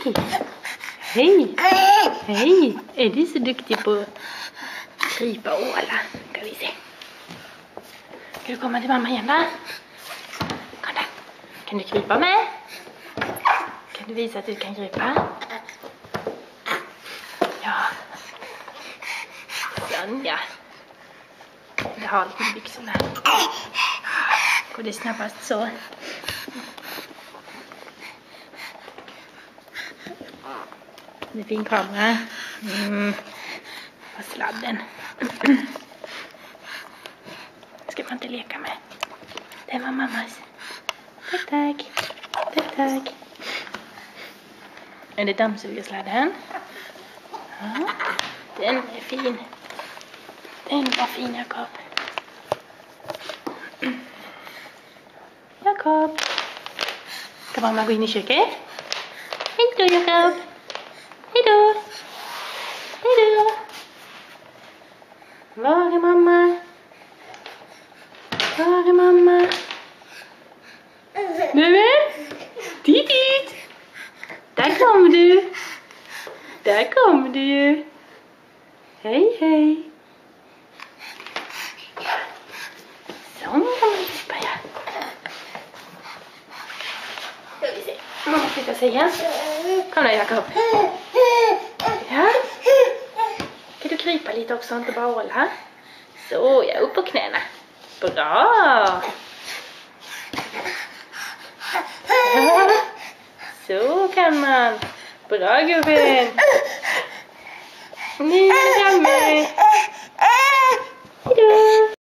Hej! Hej! Hej! Är du så duktig på att krypa ålar? Ska vi se. Ska du komma till mamma igen då? Kom där. Kan du krypa med? Kan du visa att du kan krypa? Ja. Sonja. Det har lite i byxorna. Går det snabbast så? Det är fin kamera. På sladden. Ska man inte leka med. Det var mammas. Tack, tack. Tack, tack. Är det dammsugarsladden? Ja. Den är fin. Den var fin, Jakob. Jakob. Ska mamma gå in i köket? Hej då, Jakob. Hej då. Hej då. Var är mamma? Var är mamma? Nämen. Titt. Där kommer du. Där kommer du ju. Hej, hej. Så kan man börja. Ska vi se. Mamma flyttar sig igen. Kom där, Jakob. Ja. Kan du krypa lite också, inte bara hålla? Så, jag upp på knäna. Bra. Ja. Så kan man. Bra, gubben. Nu är jag med.